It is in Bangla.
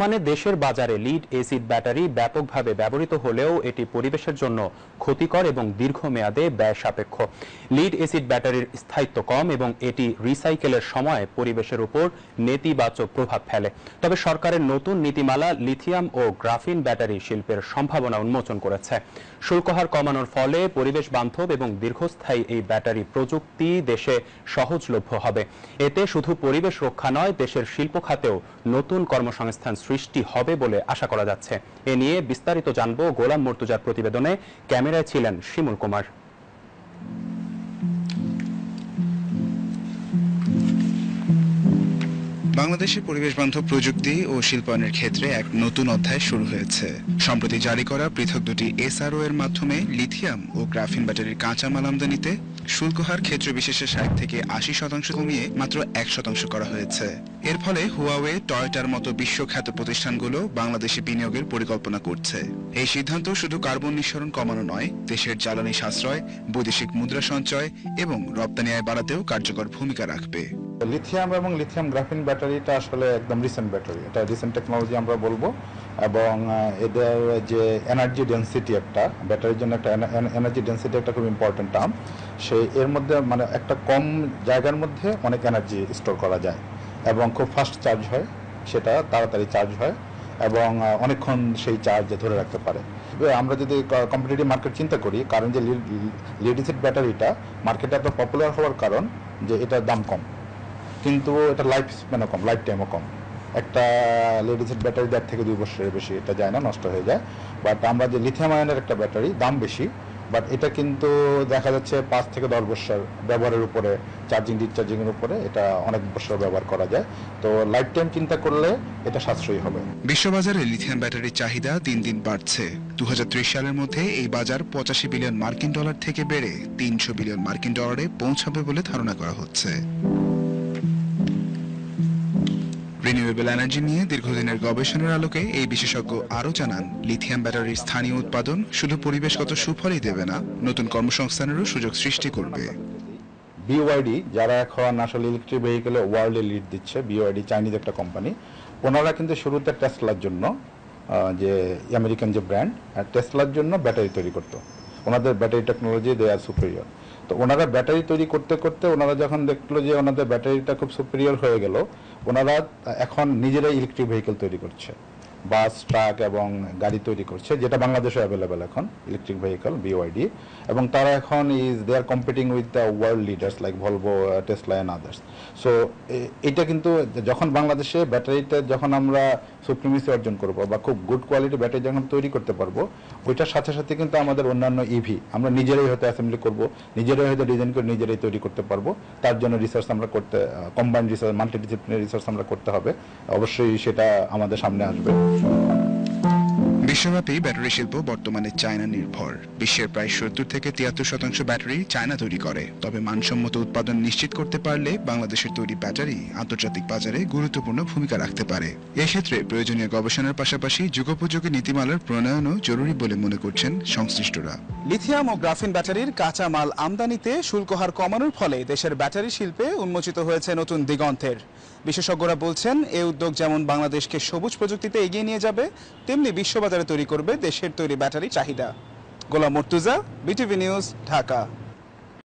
মানে দেশের বাজারে লিড এসিড ব্যাটারি ব্যাপকভাবে ব্যবহৃত হলেও এটি পরিবেশের জন্য ক্ষতিকর এবং দীর্ঘমেয়াদে ব্যয় সাপেক্ষ। লিড এসিড ব্যাটারির স্থায়িত্ব কম এবং এটি রিসাইকেলের সময় পরিবেশের উপর নেতিবাচক প্রভাব ফেলে। তবে সরকারের নতুন নীতিমালা লিথিয়াম ও গ্রাফিন ব্যাটারি শিল্পের সম্ভাবনা উন্মোচন করেছে। শুল্ক হার কমানোর ফলে পরিবেশ বান্ধব এবং দীর্ঘস্থায়ী এই ব্যাটারি প্রযুক্তি দেশে সহজলভ্য হবে। এতে শুধু পরিবেশ রক্ষা নয়, দেশের শিল্প খাতেও নতুন কর্মসংস্থান সৃষ্টি হবে বলে আশা করা যাচ্ছে। এ নিয়ে বিস্তারিত জানব গোলাম মর্তুজার প্রতিবেদনে। ক্যামেরায় ছিলেন শিমুল কুমার। বাংলাদেশে পরিবেশ বান্ধব প্রযুক্তি ও শিল্পায়নের ক্ষেত্রে এক নতুন অধ্যায় শুরু হয়েছে। সম্প্রতি জারি করা পৃথক দুটি এসআরও এর মাধ্যমে লিথিয়াম ও গ্রাফিন ব্যাটারির কাঁচামাল আমদানিতে শুল্ক হার ক্ষেত্র বিশেষে 60 থেকে 80% কমিয়ে মাত্র 1% করা হয়েছে। এর ফলে হুয়াওয়ে, টয়োটার মতো বিশ্বখ্যাত প্রতিষ্ঠানগুলো বাংলাদেশে বিনিয়োগের পরিকল্পনা করছে। এই সিদ্ধান্ত শুধু কার্বন নিঃসরণ কমানো নয়, দেশের জ্বালানি সাশ্রয়, বৈদেশিক মুদ্রা সঞ্চয় এবং রপ্তানি আয় বাড়াতেও কার্যকর ভূমিকা রাখবে। লিথিয়াম এবং লিথিয়াম গ্রাফিন ব্যাটারিটা আসলে একদম রিসেন্ট ব্যাটারি, এটা রিসেন্ট টেকনোলজি আমরা বলবো। এবং এদের যে এনার্জি ডেন্সিটি, একটা ব্যাটারির জন্য একটা এনার্জি ডেন্সিটি একটা খুব ইম্পর্টেন্ট টার্ম। এর মধ্যে মানে একটা কম জায়গার মধ্যে অনেক এনার্জি স্টোর করা যায় এবং খুব ফাস্ট চার্জ হয়, সেটা তাড়াতাড়ি চার্জ হয় এবং অনেকক্ষণ সেই চার্জ ধরে রাখতে পারে। আমরা যদি কম্পিটিটিভ মার্কেট চিন্তা করি, কারণ যে লিড এসিড ব্যাটারিটা মার্কেটে এত পপুলার হওয়ার কারণ যে এটার দাম কম, কিন্তু এটা লাইফ স্প্যানও কম, লাইফ টাইমও কম। একটা লিড এসিড ব্যাটারি 1.5 থেকে 2 বছরের বেশি এটা যায় না, নষ্ট হয়ে যায়। বাট আমরা যে লিথিয়াম আয়নের একটা ব্যাটারি, দাম বেশি, বাট এটা কিন্তু দেখা যাচ্ছে 5 থেকে 10 বছর ব্যবহারের উপরে, চার্জিং ডিসচার্জিংয়ের উপরে এটা অনেক বছর ব্যবহার করা যায়। তো লাইফ টাইম চিন্তা করলে এটা সাশ্রয়ী হবে। বিশ্ববাজারে লিথিয়াম ব্যাটারির চাহিদা দিন দিন বাড়ছে। 2030 সালের মধ্যে এই বাজার 85 বিলিয়ন মার্কিন ডলার থেকে বেড়ে 300 বিলিয়ন মার্কিন ডলারে পৌঁছাবে বলে ধারণা করা হচ্ছে। রিনিউয়েবল এনার্জি নিয়ে দীর্ঘদিনের গবেষণার আলোকে এই বিশেষজ্ঞ আরও জানান, লিথিয়াম ব্যাটারির স্থানীয় উৎপাদন শুধু পরিবেশগত সুফলই দেবে না, নতুন কর্মসংস্থানেরও সুযোগ সৃষ্টি করবে। বিওআইডি যারা এখন আসলে ইলেকট্রিক ভেহিকেলে ওয়ার্ল্ডে লিড দিচ্ছে, বিওআইডি চাইনিজ একটা কোম্পানি, ওনারা কিন্তু শুরুতে টেসলার জন্য, যে আমেরিকান যে ব্র্যান্ড, টেসলার জন্য ব্যাটারি তৈরি করতো। ওনাদের ব্যাটারি টেকনোলজি দে আর সুপিরিয়র। তো ওনারা ব্যাটারি তৈরি করতে করতে ওনারা যখন দেখলো যে ওনাদের ব্যাটারিটা খুব সুপিরিয়র হয়ে গেল, ওনারা এখন নিজেরাই ইলেকট্রিক ভেহিকেল তৈরি করছে, বাস, ট্রাক এবং গাড়ি তৈরি করছে, যেটা বাংলাদেশে অ্যাভেলেবেল এখন ইলেকট্রিক ভেহিকেল বিওআইডি। এবং তারা এখন they are competing with the world leaders like Volvo, Tesla and others. So এটা কিন্তু যখন বাংলাদেশে ব্যাটারিটা যখন আমরা সুপ্রিমেসি অর্জন করবো বা খুব গুড কোয়ালিটি ব্যাটারি যখন তৈরি করতে পারবো, ওইটার সাথে সাথে কিন্তু আমাদের অন্যান্য ইভি আমরা নিজেরাই হয়তো অ্যাসেম্বলি করবো, নিজেরাই হয়তো ডিজাইন করে নিজেরাই তৈরি করতে পারবো। তার জন্য রিসার্চ আমরা করতে, কম্বাইন্ড রিসার্চ, মাল্টিডিসিপ্লিনারি রিসার্চ আমরা করতে হবে। অবশ্যই সেটা আমাদের সামনে আসবে। বিশ্বব্যাপী ব্যাটারি শিল্প বর্তমানে চায়না নির্ভর। বিশ্বের প্রায় 70 থেকে 73% ব্যাটারি চায়না তৈরি করে। তবে মানসম্মত উৎপাদন নিশ্চিত করতে পারলে বাংলাদেশের তৈরি ব্যাটারি আন্তর্জাতিক বাজারে গুরুত্বপূর্ণ ভূমিকা রাখতে পারে। এক্ষেত্রে প্রয়োজনীয় গবেষণার পাশাপাশি যুগোপযোগী নীতিমালার প্রণয়নও জরুরি বলে মনে করছেন সংশ্লিষ্টরা। লিথিয়াম ও গ্রাফিন ব্যাটারির কাঁচা মাল আমদানিতে শুল্ক হার কমানোর ফলে দেশের ব্যাটারি শিল্পে উন্মোচিত হয়েছে নতুন দিগন্তের। বিশেষজ্ঞরা বলছেন, এই উদ্যোগ যেমন বাংলাদেশকে সবুজ প্রযুক্তিতে এগিয়ে নিয়ে যাবে, তেমনি বিশ্ববাজারে তৈরি করবে দেশের তৈরি ব্যাটারি চাহিদা। গোলাম মর্তুজা, বিটিভি নিউজ, ঢাকা।